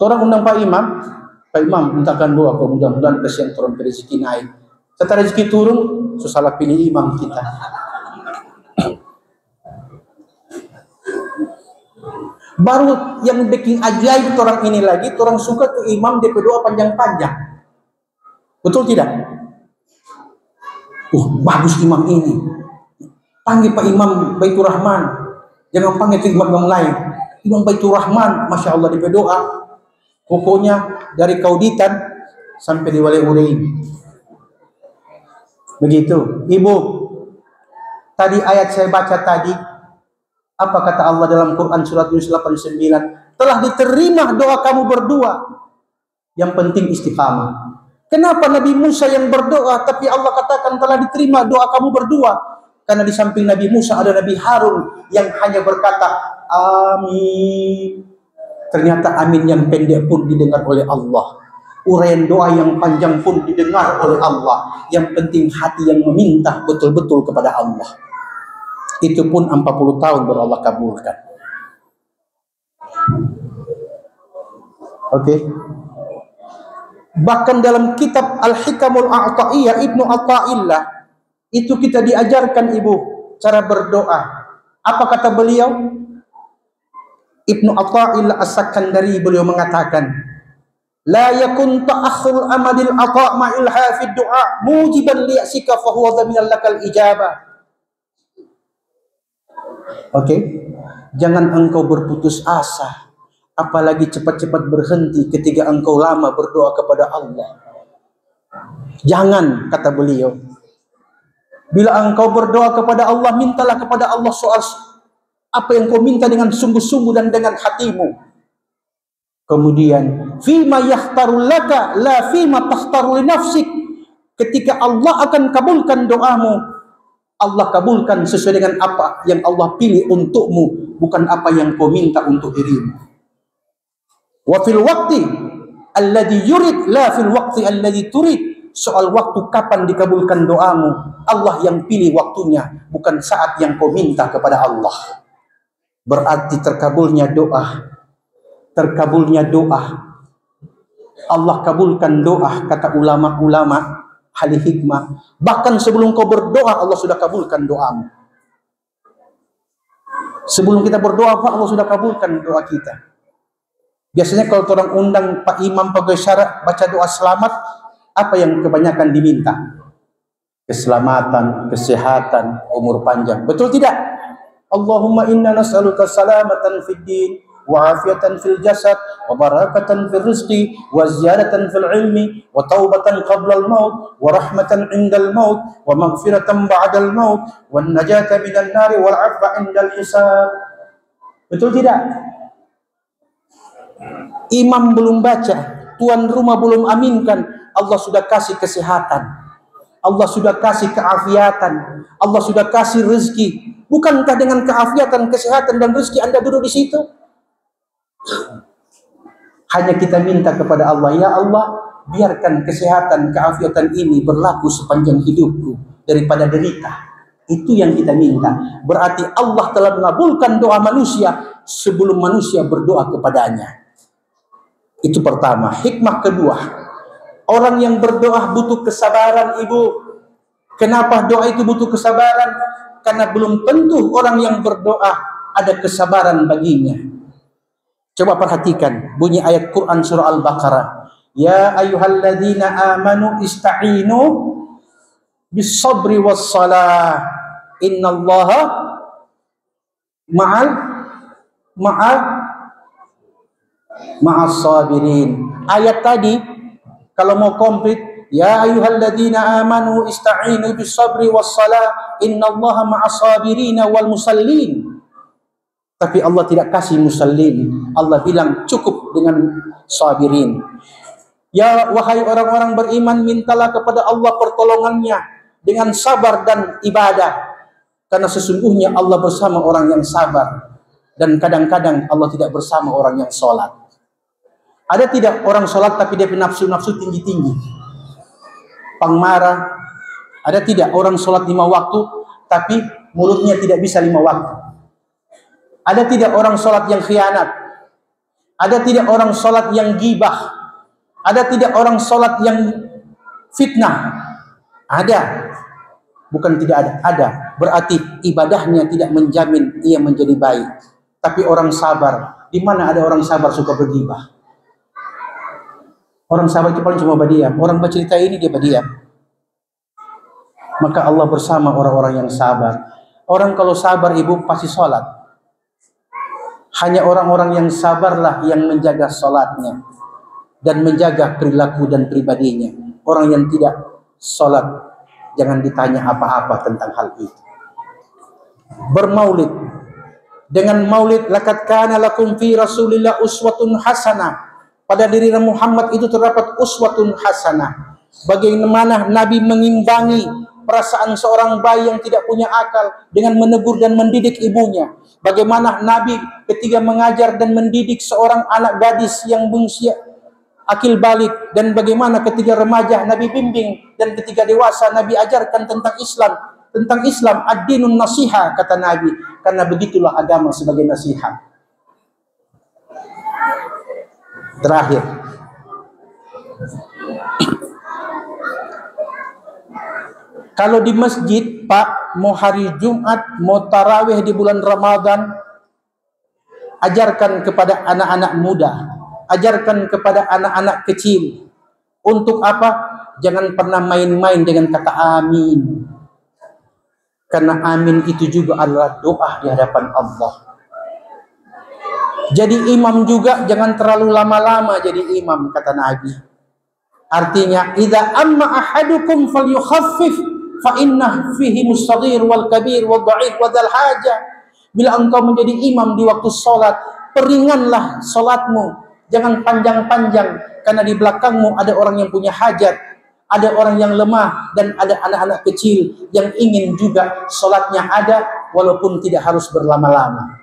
Orang undang Pak Imam mintakan doa kau mudah-mudahan kesian turun rezeki naik. Setelah rezeki turun, salah pilih imam kita. Baru yang bikin ajaib orang ini lagi, orang suka tuh imam dia berdoa panjang-panjang. Betul tidak? Bagus imam ini. Panggil Pak Imam Baitur Rahman. Jangan panggil ke imam lain. Imam Baitur Rahman, Masya Allah dia berdoa. Pokoknya dari Kauditan sampai di Wale Urein. Begitu. Ibu, tadi ayat saya baca tadi, apa kata Allah dalam Quran surat Yunus 89? Telah diterima doa kamu berdua. Yang penting istiqamah. Kenapa Nabi Musa yang berdoa, tapi Allah katakan telah diterima doa kamu berdua? Karena di samping Nabi Musa ada Nabi Harun yang hanya berkata, amin. Ternyata amin yang pendek pun didengar oleh Allah. Uraian doa yang panjang pun didengar oleh Allah. Yang penting hati yang meminta betul-betul kepada Allah. Itu pun 40 tahun baru Allah kabulkan. Oke. Bahkan dalam kitab Al-Hikamul A'ta'iyah Ibnu Atha'illah itu kita diajarkan ibu cara berdoa. Apa kata beliau? Ibnu Atha'illah As-Sakandari beliau mengatakan, la yakun ta'akhul amadil ata' ma'il hafid du'a mujiban li'asika fa huwa dhaminan lakal ijabah. Oke. Jangan engkau berputus asa, apalagi cepat-cepat berhenti ketika engkau lama berdoa kepada Allah. Jangan, kata beliau. Bila engkau berdoa kepada Allah, mintalah kepada Allah soal apa yang kau minta dengan sungguh-sungguh dan dengan hatimu. Kemudian, fima yakhtarul laka la fima takhtaru li nafsik. Ketika Allah akan kabulkan doamu, Allah kabulkan sesuai dengan apa yang Allah pilih untukmu, bukan apa yang kau minta untuk dirimu. Wa fil waqti alladhi yurid la fil waqti alladhi turid. Soal waktu kapan dikabulkan doamu, Allah yang pilih waktunya, bukan saat yang kau minta kepada Allah. Berarti terkabulnya doa, Allah kabulkan doa, kata ulama-ulama ahli hikmah. Bahkan sebelum kau berdoa, Allah sudah kabulkan doamu. Sebelum kita berdoa, Pak, Allah sudah kabulkan doa kita. Biasanya kalau orang undang Pak Imam pegawai syarat baca doa selamat, apa yang kebanyakan diminta? Keselamatan, kesehatan, umur panjang. Betul tidak? Allahumma inna nas'aluka salamatan fid din wa afiatan fil jasad wa barakatan fil rizqi wa ziyadatan fil ilmi wa taubatan qabla al maut wa rahmatan indal maut wa maghfiratan ba'dal maut wa najata minan nari wal 'afwa indal hisab. Betul tidak? Imam belum baca, tuan rumah belum aminkan, Allah sudah kasih kesehatan, Allah sudah kasih keafiatan, Allah sudah kasih rezeki. Bukankah dengan keafiatan, kesehatan dan rezeki Anda duduk di situ? Hanya kita minta kepada Allah, ya Allah, biarkan kesehatan, keafiatan ini berlaku sepanjang hidupku daripada derita. Itu yang kita minta. Berarti Allah telah mengabulkan doa manusia sebelum manusia berdoa kepadanya. Itu pertama. Hikmah kedua, orang yang berdoa butuh kesabaran, ibu. Kenapa doa itu butuh kesabaran? Karena belum tentu orang yang berdoa ada kesabaran baginya. Coba perhatikan bunyi ayat Quran surah Al-Baqarah. Ya ayyuhalladzina amanu ista'inu bis sabri was salah. Innallaha ma'as sabirin. Ayat tadi kalau mau komplit, ya ayyuhalladzina amanu ista'inu bis sabri was salah innallaha ma'as sabirin wal musallin. Tapi Allah tidak kasih musallin. Allah bilang cukup dengan sabirin. Ya wahai orang-orang beriman, mintalah kepada Allah pertolongannya dengan sabar dan ibadah. Karena sesungguhnya Allah bersama orang yang sabar. Dan kadang-kadang Allah tidak bersama orang yang sholat. Ada tidak orang sholat tapi dia nafsu-nafsu tinggi-tinggi? Pangmarah. Ada tidak orang sholat 5 waktu tapi mulutnya tidak bisa 5 waktu? Ada tidak orang sholat yang khianat? Ada tidak orang sholat yang gibah? Ada tidak orang sholat yang fitnah? Ada. Bukan tidak ada. Ada. Berarti ibadahnya tidak menjamin ia menjadi baik. Tapi orang sabar. Di mana ada orang sabar suka bergibah? Orang sabar itu paling cuma berdiam. Orang bercerita ini dia berdiam. Maka Allah bersama orang-orang yang sabar. Orang kalau sabar ibu pasti sholat. Hanya orang-orang yang sabarlah yang menjaga sholatnya. Dan menjaga perilaku dan pribadinya. Orang yang tidak sholat, jangan ditanya apa-apa tentang hal itu. Bermaulid. Dengan maulid, laqad kana lakum fi Rasulillah uswatun hasanah. Pada diri Muhammad itu terdapat uswatun hasanah. Bagaimana Nabi mengimbangi perasaan seorang bayi yang tidak punya akal dengan menegur dan mendidik ibunya. Bagaimana Nabi ketika mengajar dan mendidik seorang anak gadis yang berusia akil balik, dan bagaimana ketika remaja Nabi bimbing, dan ketika dewasa Nabi ajarkan tentang Islam. Tentang Islam, ad-dinun nasiha, kata Nabi, karena begitulah agama sebagai nasihat. Terakhir, kalau di masjid Pak, mau hari Jumat, mau tarawih di bulan Ramadan, ajarkan kepada anak-anak muda, ajarkan kepada anak-anak kecil. Untuk apa? Jangan pernah main-main dengan kata amin. Karena amin itu juga adalah doa di hadapan Allah. Jadi imam juga jangan terlalu lama-lama jadi imam, kata Nabi. Artinya, idza amma ahadukum falyukhaffif fa inna fihi mustaghir wal kabir wal dha'if wa dzal haja. Bila engkau menjadi imam di waktu salat, peringanlah salatmu, jangan panjang-panjang, karena di belakangmu ada orang yang punya hajat, ada orang yang lemah, dan ada anak-anak kecil yang ingin juga salatnya ada walaupun tidak harus berlama-lama.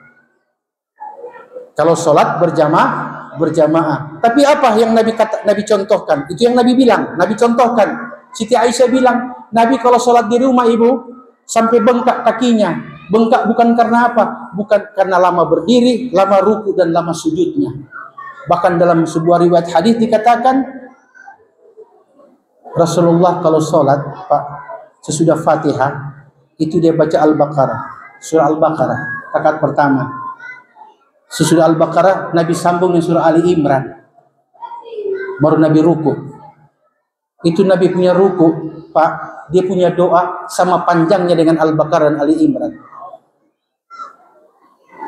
Kalau sholat berjamaah. Tapi apa yang Nabi contohkan? Itu yang Nabi bilang. Nabi contohkan. Siti Aisyah bilang, Nabi kalau sholat di rumah ibu, sampai bengkak kakinya. Bengkak bukan karena apa? Bukan karena lama berdiri, lama ruku, dan lama sujudnya. Bahkan dalam sebuah riwayat hadis dikatakan, Rasulullah kalau sholat, Pak, sesudah Fatihah, itu dia baca Al-Baqarah. Surah Al-Baqarah, rakaat pertama. Sesudah Al-Baqarah, Nabi sambung dengan surah Ali Imran. Baru Nabi ruku. Itu Nabi punya ruku, Pak. Dia punya doa sama panjangnya dengan Al-Baqarah dan Ali Imran.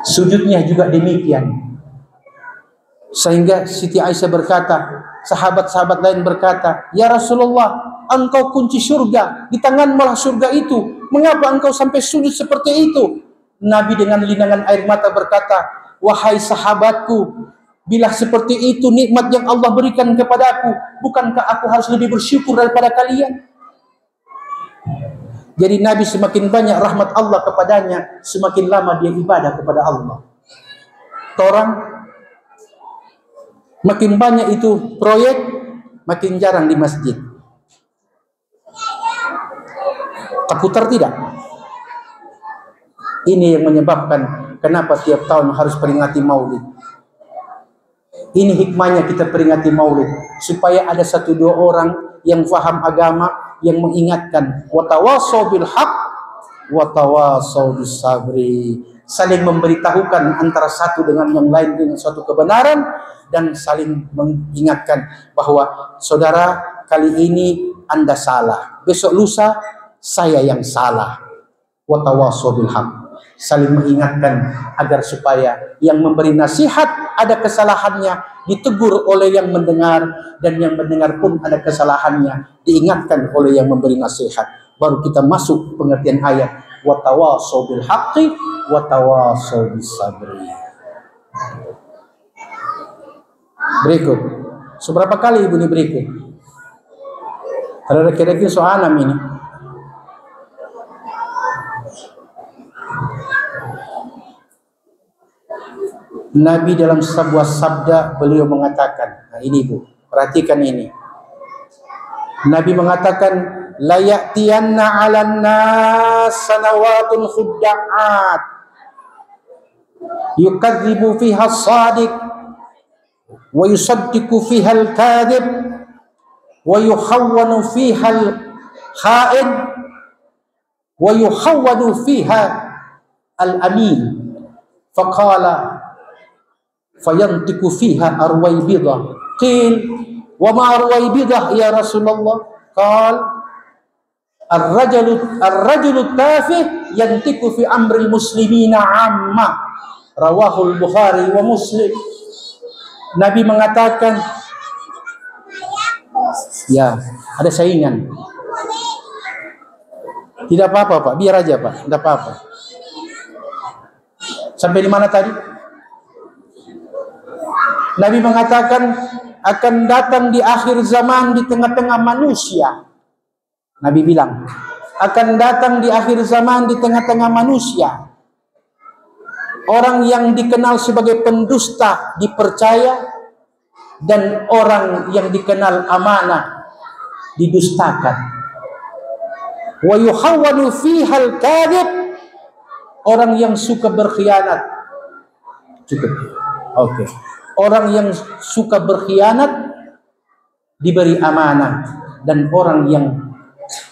Sujudnya juga demikian. Sehingga Siti Aisyah berkata, sahabat-sahabat lain berkata, ya Rasulullah, engkau kunci surga. Di tangan malah surga itu. Mengapa engkau sampai sujud seperti itu? Nabi dengan linangan air mata berkata, wahai sahabatku, bila seperti itu nikmat yang Allah berikan kepadaku, bukankah aku harus lebih bersyukur daripada kalian? Jadi Nabi semakin banyak rahmat Allah kepadanya, semakin lama dia ibadah kepada Allah. Orang makin banyak itu proyek, makin jarang di masjid. Terputar tidak? Ini yang menyebabkan kenapa tiap tahun harus peringati maulid. Ini hikmahnya kita peringati maulid, supaya ada satu dua orang yang faham agama, yang mengingatkan, watawasau bil haq, watawasau bis sabri. Saling memberitahukan antara satu dengan yang lain dengan suatu kebenaran, dan saling mengingatkan bahwa saudara, kali ini Anda salah, besok lusa saya yang salah. Watawasau bil haq. Saling mengingatkan agar supaya yang memberi nasihat ada kesalahannya, ditegur oleh yang mendengar, dan yang mendengar pun ada kesalahannya, diingatkan oleh yang memberi nasihat. Baru kita masuk pengertian ayat watawasau bil haqqi watawasau bis sabri. Berikut, seberapa kali ibu ini berikut? Ada kira-kira soal ini. Nabi dalam sebuah sabda beliau mengatakan, nah ini Bu, perhatikan ini. Nabi mengatakan, la ya'tiyanna 'alan nas sanawatun khudda'at yukadzibu fiha as-sadiq wa yusaddiqu fiha al-kadhib wa yuhawwanu fiha al-kha'in wa yuhawwanu fiha al-amin. Faqala fayantiqu fiha Arwaybidah. Qil wa ma Arwaybidah ya Rasulullah? Qal ar-rajulu tafih yantiqu fi amril muslimina amma. Rawahul Bukhari wa Muslim. Nabi mengatakan, ya, ada saingan. Tidak apa-apa, Pak. Biar aja, Pak. Tidak apa-apa. Sampai di mana tadi? Nabi mengatakan akan datang di akhir zaman di tengah-tengah manusia. Nabi bilang, akan datang di akhir zaman di tengah-tengah manusia orang yang dikenal sebagai pendusta dipercaya, dan orang yang dikenal amanah didustakan. Wa yuhawwanu fiha al-kadhib, orang yang suka berkhianat. Cukup. Oke. Orang yang suka berkhianat diberi amanah, dan orang yang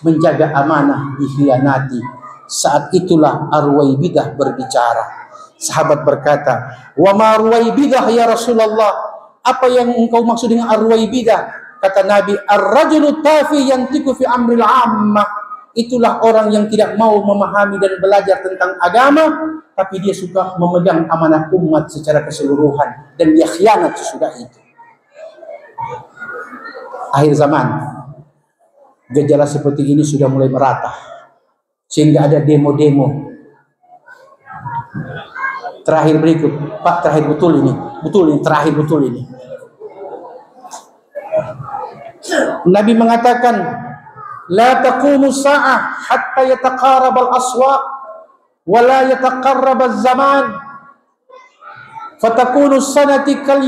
menjaga amanah dikhianati. Saat itulah Arwaybidah berbicara. Sahabat berkata, "Wa ma Arwaybidah ya Rasulullah?" Apa yang engkau maksud dengan Arwaybidah? Kata Nabi, "Ar-rajulu tafi yantiqu fi amril 'ammah." Itulah orang yang tidak mau memahami dan belajar tentang agama, tapi dia suka memegang amanah umat secara keseluruhan, dan dia khianat sesudah itu. Akhir zaman, gejala seperti ini sudah mulai merata, sehingga ada demo-demo. Terakhir berikut, Pak, terakhir betul ini, terakhir betul ini. Nabi mengatakan, la taqumu sa'ah hatta yataqarab al-aswaq wa la yataqarrab az-zaman fatakunu as-sanati kal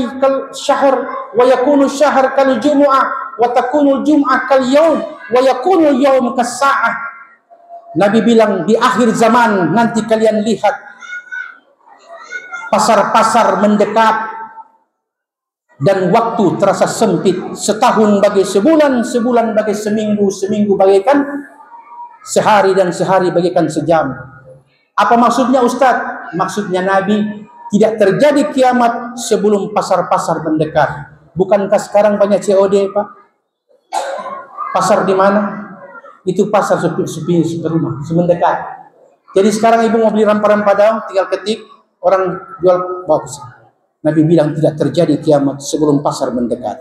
shahr wa yakunu ash-shahr kal jumu'ah wa takunu al-jum'ah kal yawm wa yakunu al-yawm kas sa'ah. Nabi bilang, di akhir zaman nanti kalian lihat pasar-pasar mendekat dan waktu terasa sempit. Setahun bagai sebulan, sebulan bagai seminggu, seminggu bagaikan sehari, dan sehari bagaikan sejam. Apa maksudnya, Ustaz? Maksudnya Nabi, tidak terjadi kiamat sebelum pasar-pasar mendekat. Bukankah sekarang banyak COD, Pak? Pasar di mana? Itu pasar sepi rumah, semendekat. Jadi sekarang ibu mau beli rempah-rempah daun, tinggal ketik, orang jual bagus. Nabi bilang tidak terjadi kiamat sebelum pasar mendekat.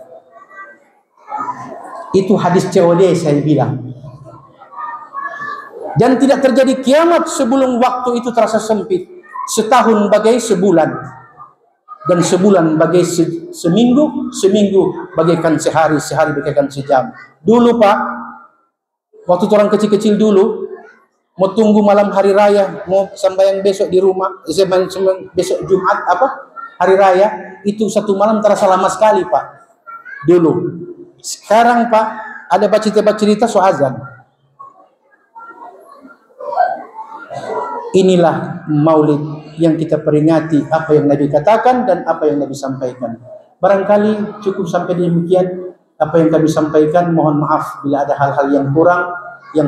Itu hadis COD saya bilang. Dan tidak terjadi kiamat sebelum waktu itu terasa sempit. Setahun bagai sebulan, dan sebulan bagai seminggu, seminggu bagaikan sehari, sehari bagaikan sejam. Dulu, Pak, waktu orang kecil-kecil dulu, mau tunggu malam hari raya, mau sembahyang besok di rumah, besok Jumat hari raya, itu satu malam terasa lama sekali, Pak. Dulu. Sekarang, Pak, ada cerita so azan. Inilah maulid yang kita peringati apa yang Nabi katakan dan apa yang Nabi sampaikan. Barangkali cukup sampai demikian apa yang kami sampaikan. Mohon maaf bila ada hal-hal yang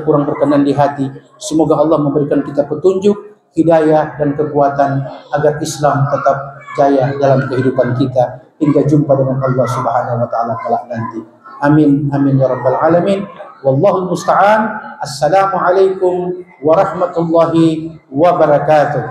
kurang berkenan di hati. Semoga Allah memberikan kita petunjuk, hidayah, dan kekuatan agar Islam tetap jaya dalam kehidupan kita hingga jumpa dengan Allah Subhanahu wa taala kelak nanti. Amin amin ya rabbal alamin. Wallahul musta'an. Assalamualaikum warahmatullahi wabarakatuh.